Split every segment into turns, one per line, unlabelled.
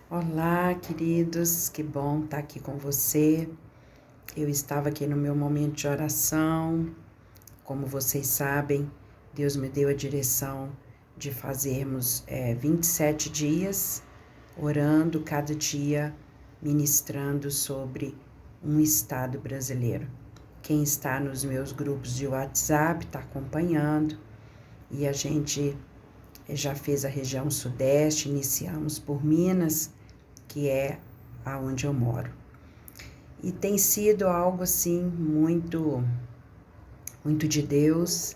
Olá, queridos, que bom estar aqui com você. Eu estava aqui no meu momento de oração. Como vocês sabem, Deus me deu a direção de fazermos 27 dias, orando cada dia, ministrando sobre um estado brasileiro. Quem está nos meus grupos de WhatsApp está acompanhando e a gente já fez a região sudeste, iniciamos por Minas, que é aonde eu moro. E tem sido algo assim muito de Deus,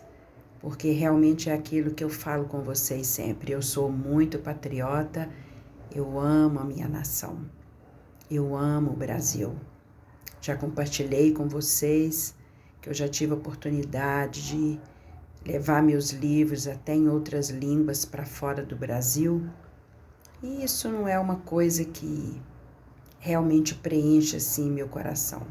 porque realmente é aquilo que eu falo com vocês sempre. Eu sou muito patriota, eu amo a minha nação, eu amo o Brasil. Já compartilhei com vocês que eu já tive a oportunidade de levar meus livros até em outras línguas para fora do Brasil. E isso não é uma coisa que realmente preenche assim meu coração.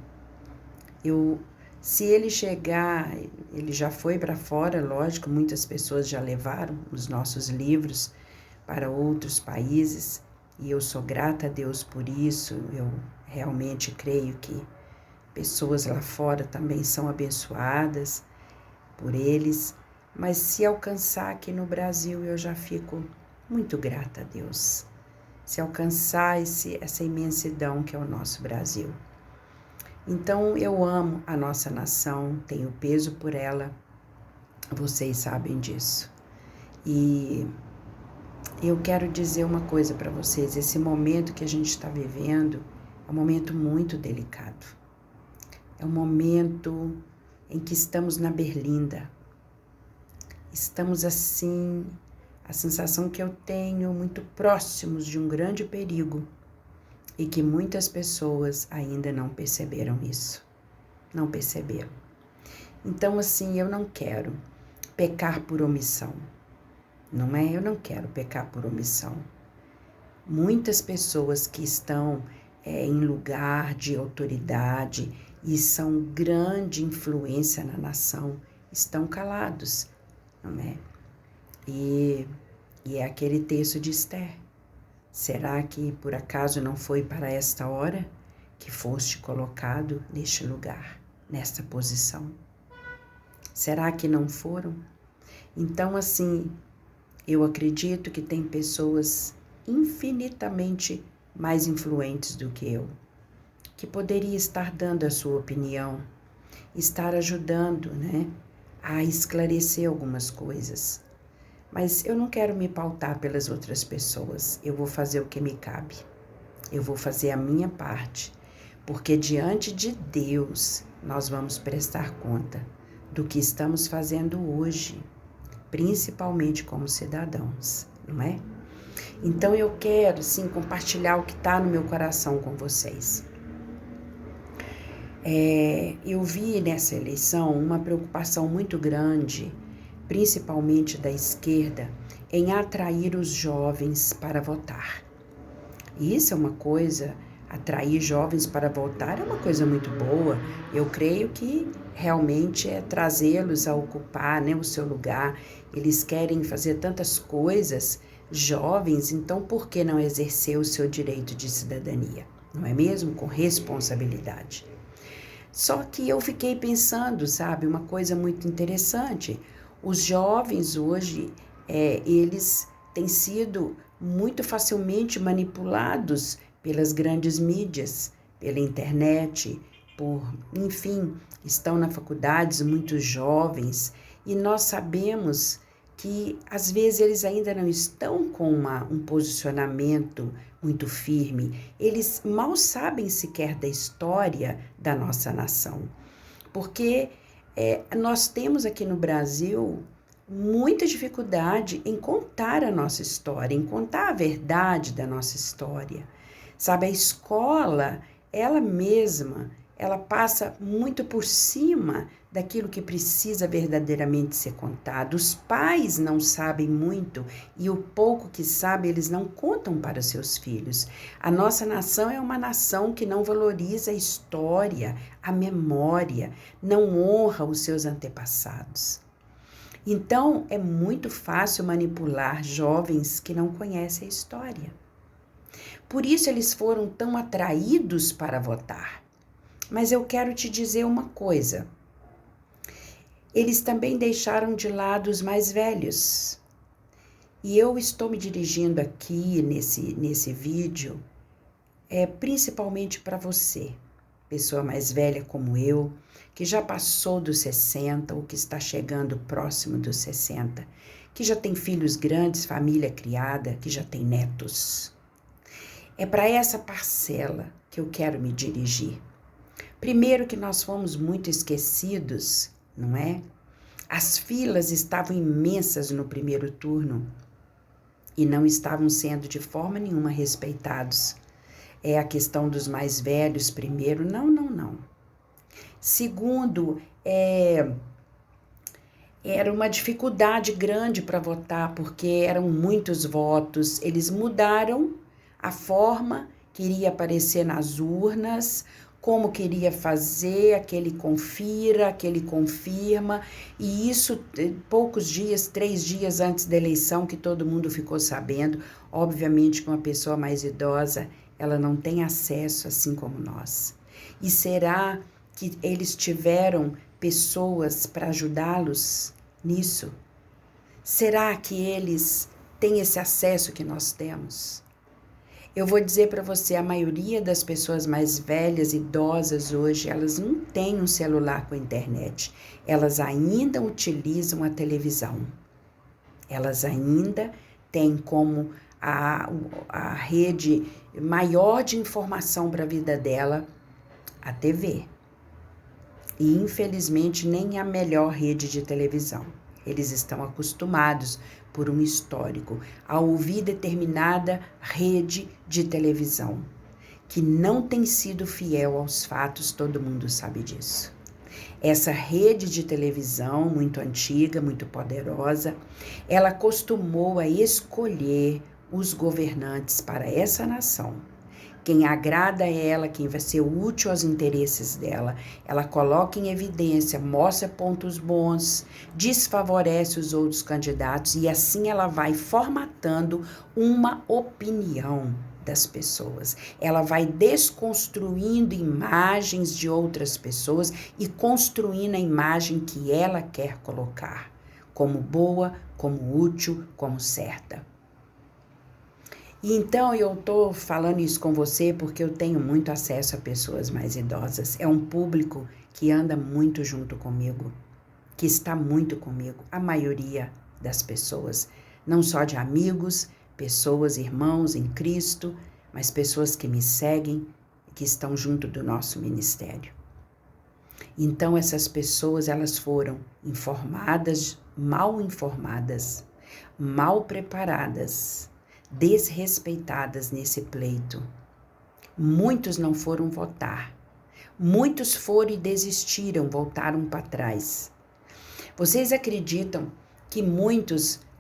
Se ele chegar, ele já foi para fora, lógico, muitas pessoas já levaram os nossos livros para outros países e eu sou grata a Deus por isso. Eu realmente creio que pessoas lá fora também são abençoadas por eles, mas se alcançar aqui no Brasil eu já fico muito grata a Deus. Se alcançar essa imensidão que é o nosso Brasil. Então, eu amo a nossa nação, tenho peso por ela, vocês sabem disso. E eu quero dizer uma coisa para vocês, esse momento que a gente está vivendo é um momento muito delicado. É um momento em que estamos na berlinda. Estamos assim, a sensação que eu tenho, muito próximos de um grande perigo. E que muitas pessoas ainda não perceberam isso. Não perceberam. Então, assim, eu não quero pecar por omissão. Não é? Eu não quero pecar por omissão. Muitas pessoas que estão em lugar de autoridade e são grande influência na nação estão calados, não é? E é aquele texto de Esther. Será que por acaso não foi para esta hora que foste colocado neste lugar, nesta posição? Será que não foram? Então, assim, eu acredito que tem pessoas infinitamente mais influentes do que eu, que poderia estar dando a sua opinião, estar ajudando, né, a esclarecer algumas coisas. Mas eu não quero me pautar pelas outras pessoas, eu vou fazer o que me cabe, eu vou fazer a minha parte, porque diante de Deus nós vamos prestar conta do que estamos fazendo hoje, principalmente como cidadãos, não é? Então eu quero, sim, compartilhar o que está no meu coração com vocês. Eu vi nessa eleição uma preocupação muito grande, principalmente da esquerda, em atrair os jovens para votar. E isso é uma coisa, atrair jovens para votar é uma coisa muito boa. Eu creio que realmente é trazê-los a ocupar, né, o seu lugar. Eles querem fazer tantas coisas, jovens, então por que não exercer o seu direito de cidadania? Não é mesmo? Com responsabilidade. Só que eu fiquei pensando, sabe, uma coisa muito interessante. Os jovens hoje, eles têm sido muito facilmente manipulados pelas grandes mídias, pela internet, enfim, estão na faculdade muitos jovens e nós sabemos que às vezes eles ainda não estão com um posicionamento muito firme, eles mal sabem sequer da história da nossa nação, porque nós temos aqui no Brasil muita dificuldade em contar a nossa história, em contar a verdade da nossa história. Sabe, a escola, ela mesma, ela passa muito por cima daquilo que precisa verdadeiramente ser contado. Os pais não sabem muito e o pouco que sabem eles não contam para seus filhos. A nossa nação é uma nação que não valoriza a história, a memória, não honra os seus antepassados. Então, é muito fácil manipular jovens que não conhecem a história. Por isso eles foram tão atraídos para votar. Mas eu quero te dizer uma coisa. Eles também deixaram de lado os mais velhos. E eu estou me dirigindo aqui nesse vídeo, principalmente para você, pessoa mais velha como eu, que já passou dos 60 ou que está chegando próximo dos 60, que já tem filhos grandes, família criada, que já tem netos. É para essa parcela que eu quero me dirigir. Primeiro que nós fomos muito esquecidos, não é? As filas estavam imensas no primeiro turno e não estavam sendo de forma nenhuma respeitados. É a questão dos mais velhos primeiro, não. Segundo, era uma dificuldade grande para votar, porque eram muitos votos. Eles mudaram a forma que iria aparecer nas urnas, como queria fazer, aquele confira, aquele confirma, e isso poucos dias, 3 dias antes da eleição, que todo mundo ficou sabendo. Obviamente que uma pessoa mais idosa, ela não tem acesso assim como nós. E será que eles tiveram pessoas para ajudá-los nisso? Será que eles têm esse acesso que nós temos? Eu vou dizer para você, a maioria das pessoas mais velhas, idosas hoje, elas não têm um celular com internet. Elas ainda utilizam a televisão. Elas ainda têm como a rede maior de informação para a vida dela a TV. E, infelizmente, nem a melhor rede de televisão. Eles estão acostumados, por um histórico, a ouvir determinada rede de televisão, que não tem sido fiel aos fatos, todo mundo sabe disso. Essa rede de televisão, muito antiga, muito poderosa, ela costumou a escolher os governantes para essa nação. Quem agrada a ela, quem vai ser útil aos interesses dela, ela coloca em evidência, mostra pontos bons, desfavorece os outros candidatos e assim ela vai formatando uma opinião das pessoas. Ela vai desconstruindo imagens de outras pessoas e construindo a imagem que ela quer colocar, como boa, como útil, como certa. E então eu estou falando isso com você porque eu tenho muito acesso a pessoas mais idosas. É um público que anda muito junto comigo, que está muito comigo, a maioria das pessoas. Não só de amigos, pessoas, irmãos em Cristo, mas pessoas que me seguem, que estão junto do nosso ministério. Então essas pessoas, elas foram informadas, mal preparadas, desrespeitadas nesse pleito. Muitos não foram votar. Muitos foram e desistiram, voltaram para trás. Vocês acreditam que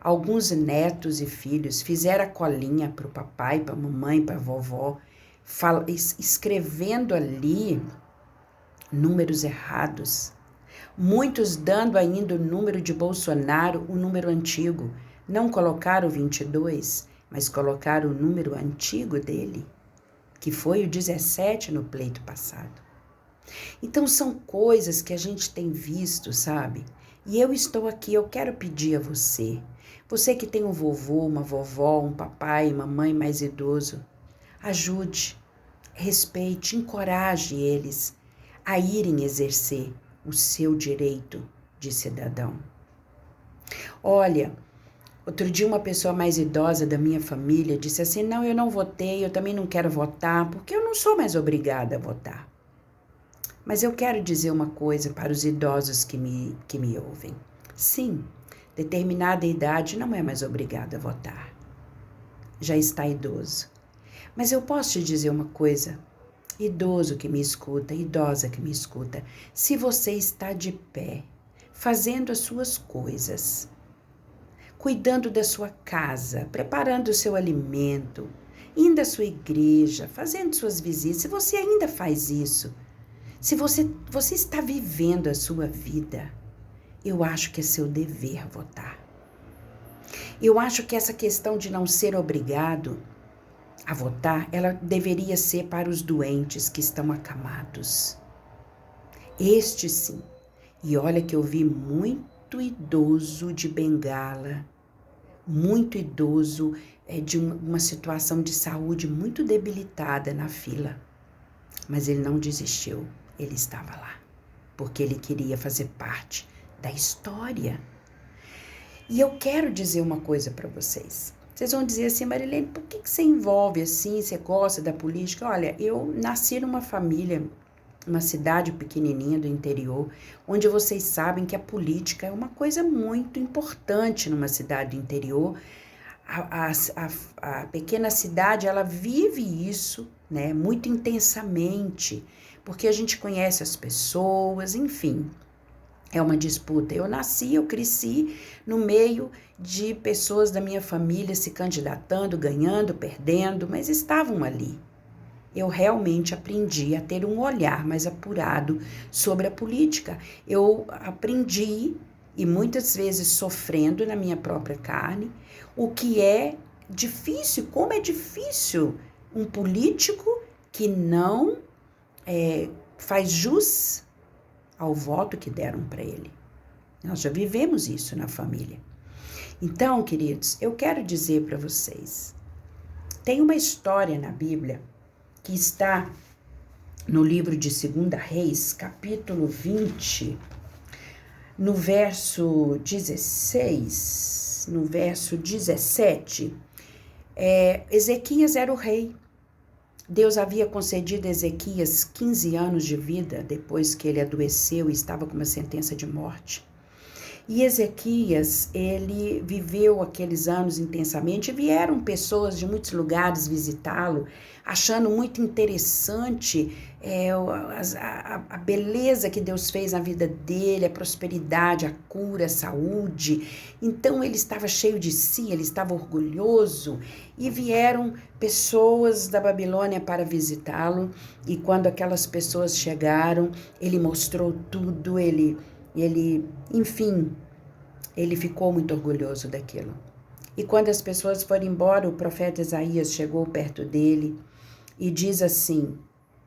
alguns netos e filhos fizeram a colinha para o papai, para a mamãe, para a vovó, escrevendo ali números errados? Muitos dando ainda o número de Bolsonaro, o número antigo. Não colocaram o 22, mas colocaram o número antigo dele, que foi o 17 no pleito passado. Então são coisas que a gente tem visto, sabe? E eu estou aqui, eu quero pedir a você que tem um vovô, uma vovó, um papai, uma mãe mais idoso, ajude, respeite, encoraje eles a irem exercer o seu direito de cidadão. Olha, outro dia uma pessoa mais idosa da minha família disse assim, não, eu não votei, eu também não quero votar, porque eu não sou mais obrigada a votar. Mas eu quero dizer uma coisa para os idosos que me ouvem. Sim, determinada idade não é mais obrigado a votar. Já está idoso. Mas eu posso te dizer uma coisa, idoso que me escuta, idosa que me escuta, se você está de pé, fazendo as suas coisas, cuidando da sua casa, preparando o seu alimento, indo à sua igreja, fazendo suas visitas, se você ainda faz isso, se você está vivendo a sua vida, eu acho que é seu dever votar. Eu acho que essa questão de não ser obrigado a votar, ela deveria ser para os doentes que estão acamados. Este sim. E olha que eu vi muito idoso de bengala, muito idoso de uma situação de saúde muito debilitada na fila. Mas ele não desistiu, ele estava lá, porque ele queria fazer parte da história. E eu quero dizer uma coisa para vocês. Vocês vão dizer assim, Marilene, por que você envolve assim, você gosta da política? Olha, eu nasci numa família, uma cidade pequenininha do interior, onde vocês sabem que a política é uma coisa muito importante numa cidade do interior. A pequena cidade, ela vive isso, né, muito intensamente, porque a gente conhece as pessoas, enfim, é uma disputa. Eu nasci, eu cresci no meio de pessoas da minha família se candidatando, ganhando, perdendo, mas estavam ali. Eu realmente aprendi a ter um olhar mais apurado sobre a política. Eu aprendi, e muitas vezes sofrendo na minha própria carne, o que é difícil, como é difícil um político que não faz jus ao voto que deram para ele. Nós já vivemos isso na família. Então, queridos, eu quero dizer para vocês, tem uma história na Bíblia que está no livro de 2 Reis, capítulo 20, no verso 16, no verso 17, Ezequias era o rei. Deus havia concedido a Ezequias 15 anos de vida depois que ele adoeceu e estava com uma sentença de morte. E Ezequias, ele viveu aqueles anos intensamente, e vieram pessoas de muitos lugares visitá-lo, achando muito interessante a beleza que Deus fez na vida dele, a prosperidade, a cura, a saúde. Então ele estava cheio de si, ele estava orgulhoso, e vieram pessoas da Babilônia para visitá-lo, e quando aquelas pessoas chegaram, ele mostrou tudo, enfim, ele ficou muito orgulhoso daquilo. E quando as pessoas foram embora, o profeta Isaías chegou perto dele e diz assim,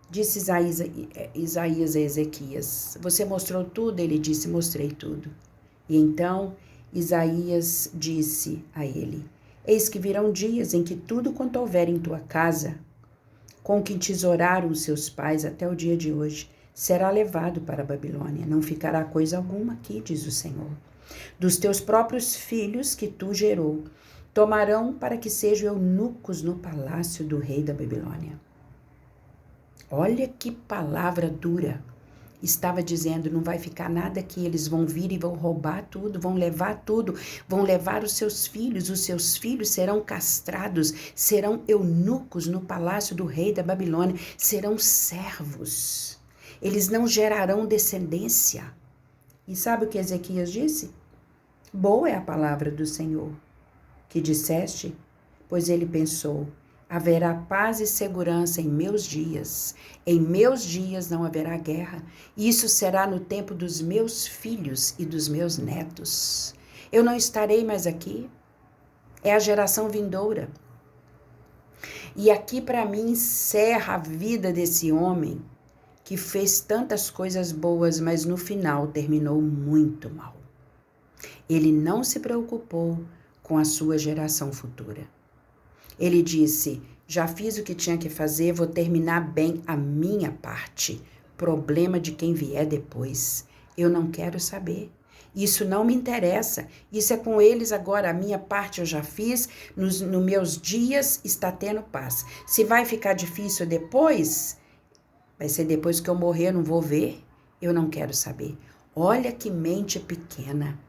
disse Isaías a Ezequias, você mostrou tudo? Ele disse, mostrei tudo. E então Isaías disse a ele, eis que virão dias em que tudo quanto houver em tua casa, com que tesouraram os seus pais até o dia de hoje, será levado para a Babilônia. Não ficará coisa alguma aqui, diz o Senhor. Dos teus próprios filhos que tu gerou, tomarão para que sejam eunucos no palácio do rei da Babilônia. Olha que palavra dura. Estava dizendo, não vai ficar nada aqui, eles vão vir e vão roubar tudo, vão levar tudo, vão levar os seus filhos serão castrados, serão eunucos no palácio do rei da Babilônia, serão servos. Eles não gerarão descendência. E sabe o que Ezequias disse? Boa é a palavra do Senhor, que disseste, pois ele pensou, haverá paz e segurança em meus dias não haverá guerra, e isso será no tempo dos meus filhos e dos meus netos. Eu não estarei mais aqui, é a geração vindoura. E aqui para mim encerra a vida desse homem, que fez tantas coisas boas, mas no final terminou muito mal. Ele não se preocupou com a sua geração futura. Ele disse, já fiz o que tinha que fazer, vou terminar bem a minha parte. Problema de quem vier depois. Eu não quero saber. Isso não me interessa. Isso é com eles agora. A minha parte eu já fiz. Nos meus dias está tendo paz. Se vai ficar difícil depois, vai ser depois que eu morrer, eu não vou ver. Eu não quero saber. Olha que mente pequena.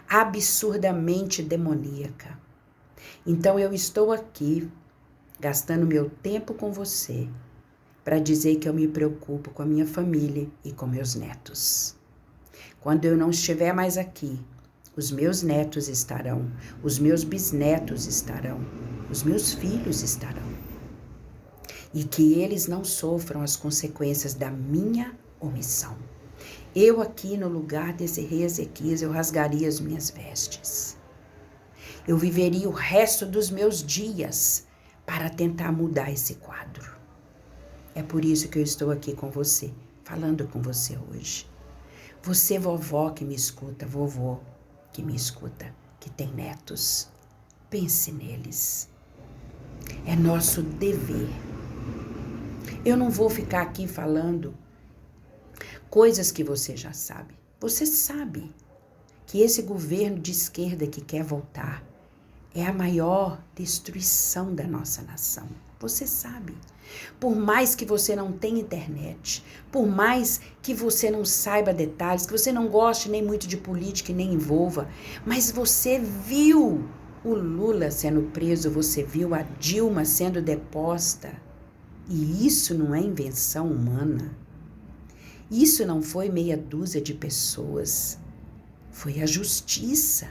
Absurdamente demoníaca. Então eu estou aqui, gastando meu tempo com você, para dizer que eu me preocupo com a minha família e com meus netos. Quando eu não estiver mais aqui, os meus netos estarão, os meus bisnetos estarão, os meus filhos estarão. E que eles não sofram as consequências da minha omissão. Eu aqui no lugar desse rei Ezequias, eu rasgaria as minhas vestes. Eu viveria o resto dos meus dias para tentar mudar esse quadro. É por isso que eu estou aqui com você, falando com você hoje. Você, vovó que me escuta, vovô que me escuta, que tem netos, pense neles. É nosso dever. Eu não vou ficar aqui falando coisas que você já sabe. Você sabe que esse governo de esquerda que quer voltar é a maior destruição da nossa nação. Você sabe. Por mais que você não tenha internet, por mais que você não saiba detalhes, que você não goste nem muito de política e nem envolva, mas você viu o Lula sendo preso, você viu a Dilma sendo deposta. E isso não é invenção humana. Isso não foi meia dúzia de pessoas. Foi a justiça.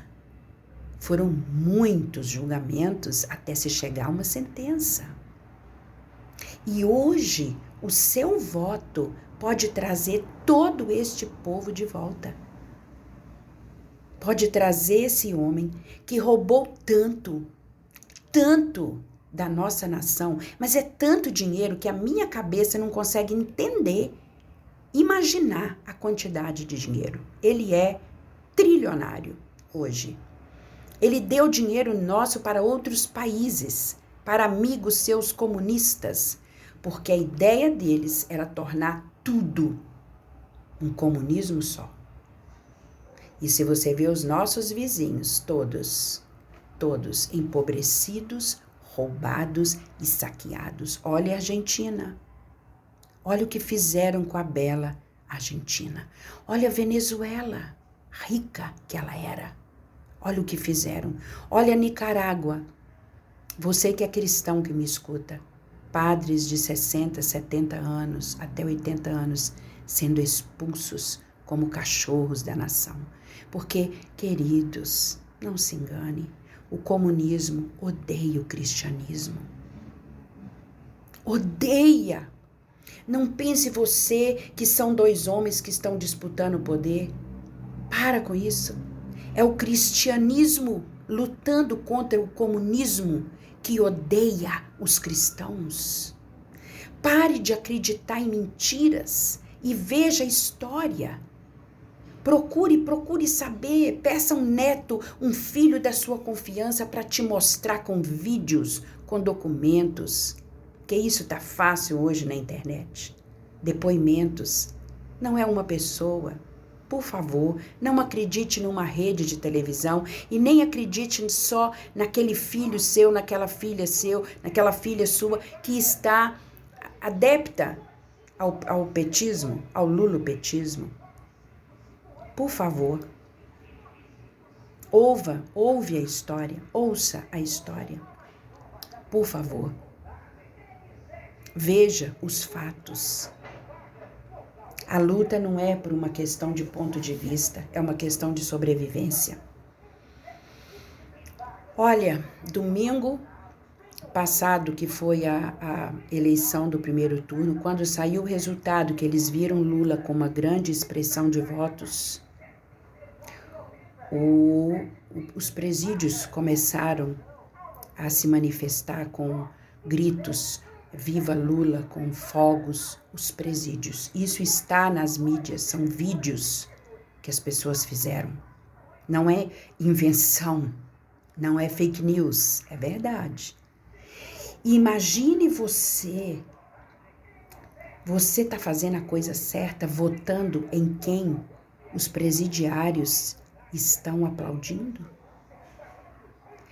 Foram muitos julgamentos até se chegar a uma sentença. E hoje, o seu voto pode trazer todo este povo de volta. Pode trazer esse homem que roubou tanto da nossa nação, mas é tanto dinheiro que a minha cabeça não consegue entender, imaginar a quantidade de dinheiro. Ele é trilionário hoje. Ele deu dinheiro nosso para outros países, para amigos seus comunistas, porque a ideia deles era tornar tudo um comunismo só. E se você vê os nossos vizinhos, todos empobrecidos, roubados e saqueados. Olha a Argentina. Olha o que fizeram com a bela Argentina. Olha a Venezuela, rica que ela era. Olha o que fizeram. Olha a Nicarágua. Você que é cristão que me escuta. Padres de 60, 70 anos, até 80 anos, sendo expulsos como cachorros da nação. Porque, queridos, não se engane, o comunismo odeia o cristianismo. Odeia! Não pense você que são dois homens que estão disputando o poder. Para com isso. É o cristianismo lutando contra o comunismo que odeia os cristãos. Pare de acreditar em mentiras e veja a história. Procure saber. Peça um neto, um filho da sua confiança para te mostrar com vídeos, com documentos. Que isso tá fácil hoje na internet. Depoimentos. Não é uma pessoa. Por favor, não acredite numa rede de televisão e nem acredite só naquele filho seu, naquela filha sua que está adepta ao petismo, ao lulopetismo. Por favor, ouve a história, ouça a história. Por favor, veja os fatos. A luta não é por uma questão de ponto de vista, é uma questão de sobrevivência. Olha, domingo passado, que foi a eleição do primeiro turno, quando saiu o resultado que eles viram Lula com uma grande expressão de votos, os presídios começaram a se manifestar com gritos, viva Lula, com fogos, os presídios. Isso está nas mídias, são vídeos que as pessoas fizeram. Não é invenção, não é fake news, é verdade. E imagine você está fazendo a coisa certa, votando em quem os presidiários estão aplaudindo?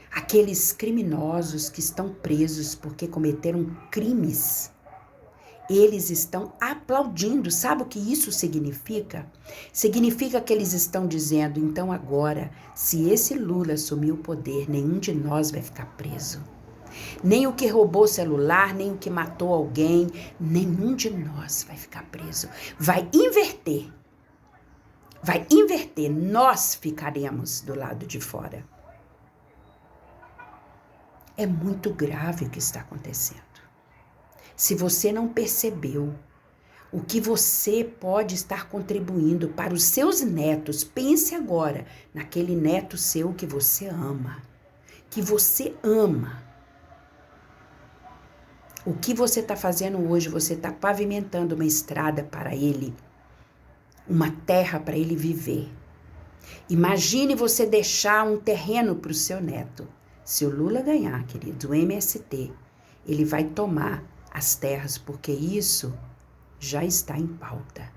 Aqueles criminosos que estão presos porque cometeram crimes, eles estão aplaudindo. Sabe o que isso significa? Significa que eles estão dizendo, então agora, se esse Lula assumir o poder, nenhum de nós vai ficar preso. Nem o que roubou o celular, nem o que matou alguém, nenhum de nós vai ficar preso. Vai inverter. Nós ficaremos do lado de fora. É muito grave o que está acontecendo. Se você não percebeu o que você pode estar contribuindo para os seus netos, pense agora naquele neto seu que você ama. O que você está fazendo hoje? Você está pavimentando uma estrada para ele, uma terra para ele viver. Imagine você deixar um terreno para o seu neto. Se o Lula ganhar, querido, o MST, ele vai tomar as terras, porque isso já está em pauta.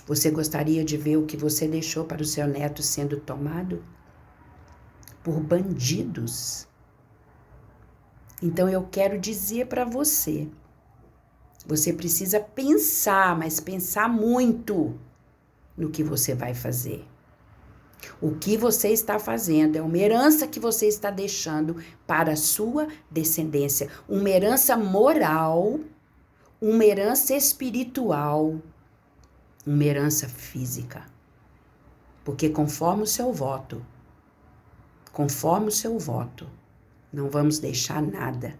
Você gostaria de ver o que você deixou para o seu neto sendo tomado por bandidos? Então eu quero dizer para você, você precisa pensar, mas pensar muito no que você vai fazer. O que você está fazendo é uma herança que você está deixando para a sua descendência, uma herança moral, uma herança espiritual, uma herança física. Porque conforme o seu voto, não vamos deixar nada.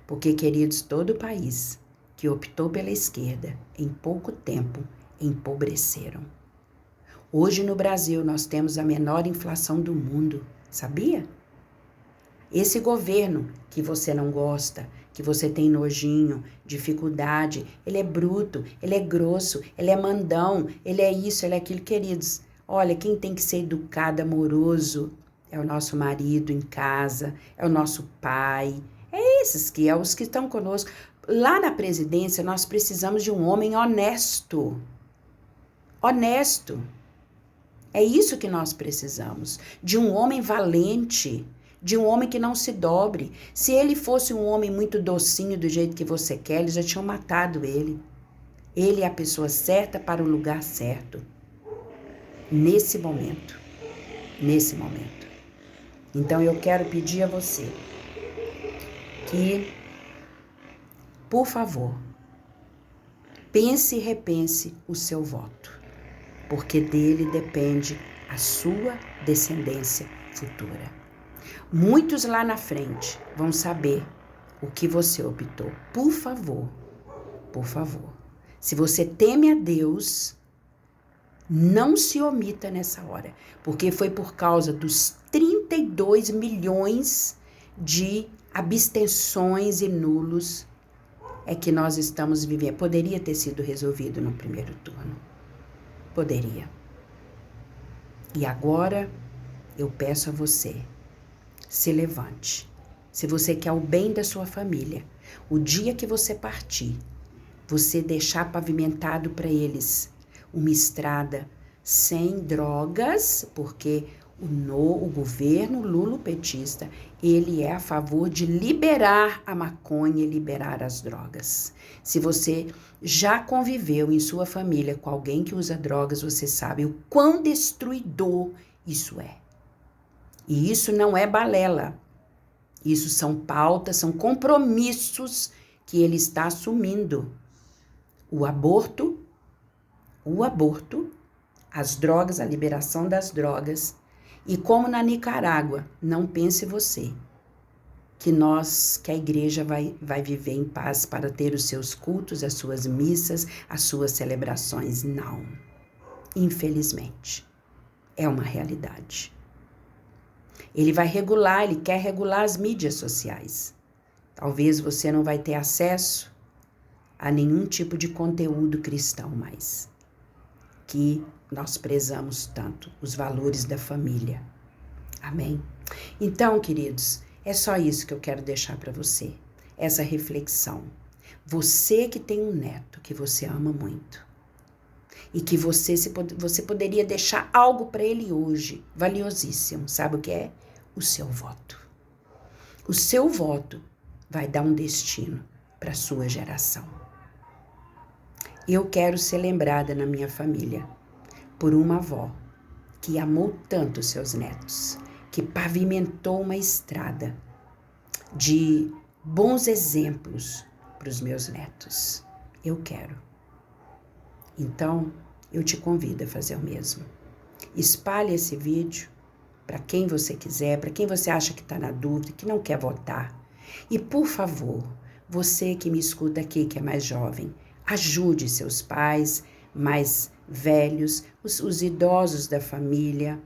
Porque, queridos, todo o país que optou pela esquerda, em pouco tempo, empobreceram. Hoje no Brasil nós temos a menor inflação do mundo, sabia? Esse governo que você não gosta, que você tem nojinho, dificuldade, ele é bruto, ele é grosso, ele é mandão, ele é isso, ele é aquilo, queridos. Olha, quem tem que ser educado, amoroso, é o nosso marido em casa, é o nosso pai, é esses que, é os que estão conosco. Lá na presidência nós precisamos de um homem honesto. Honesto. É isso que nós precisamos, de um homem valente, de um homem que não se dobre. Se ele fosse um homem muito docinho do jeito que você quer, eles já tinham matado ele. Ele é a pessoa certa para o lugar certo. Nesse momento. Então eu quero pedir a você que, por favor, pense e repense o seu voto. Porque dele depende a sua descendência futura. Muitos lá na frente vão saber o que você optou. Por favor, se você teme a Deus, não se omita nessa hora, porque foi por causa dos 32 milhões de abstenções e nulos é que nós estamos vivendo. Poderia ter sido resolvido no primeiro turno. Poderia. E agora eu peço a você, se levante. Se você quer o bem da sua família, o dia que você partir, você deixar pavimentado para eles uma estrada sem drogas, porque o governo lulopetista, ele é a favor de liberar a maconha e liberar as drogas. Se você já conviveu em sua família com alguém que usa drogas, você sabe o quão destruidor isso é. E isso não é balela. Isso são pautas, são compromissos que ele está assumindo. O aborto, as drogas, a liberação das drogas. E como na Nicarágua, não pense você que a igreja vai viver em paz para ter os seus cultos, as suas missas, as suas celebrações. Não. Infelizmente, é uma realidade. Ele quer regular as mídias sociais. Talvez você não vai ter acesso a nenhum tipo de conteúdo cristão mais, que nós prezamos tanto, os valores da família. Amém? Então, queridos, é só isso que eu quero deixar para você, essa reflexão. Você que tem um neto que você ama muito e que você poderia deixar algo para ele hoje, valiosíssimo, sabe o que é? O seu voto. O seu voto vai dar um destino para a sua geração. Eu quero ser lembrada na minha família por uma avó que amou tanto seus netos, que pavimentou uma estrada de bons exemplos para os meus netos. Eu quero. Então, eu te convido a fazer o mesmo. Espalhe esse vídeo para quem você quiser, para quem você acha que está na dúvida, que não quer votar. E, por favor, você que me escuta aqui, que é mais jovem, ajude seus pais mais velhos, os idosos da família,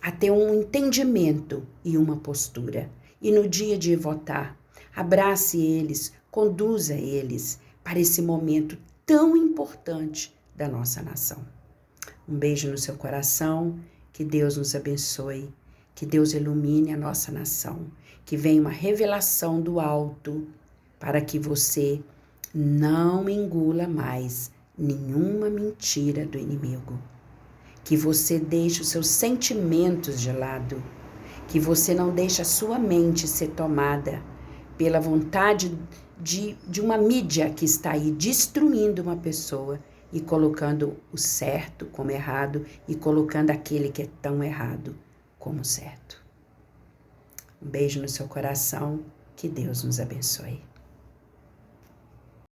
a ter um entendimento e uma postura. E no dia de votar, Abrace eles, conduza eles para esse momento tão importante da nossa nação. Um beijo no seu coração, que Deus nos abençoe, que Deus ilumine a nossa nação, que venha uma revelação do alto para que você não engula mais nenhuma mentira do inimigo, que você deixe os seus sentimentos de lado, que você não deixe a sua mente ser tomada pela vontade de uma mídia que está aí destruindo uma pessoa e colocando o certo como errado e colocando aquele que é tão errado como certo. Um beijo no seu coração, que Deus nos abençoe.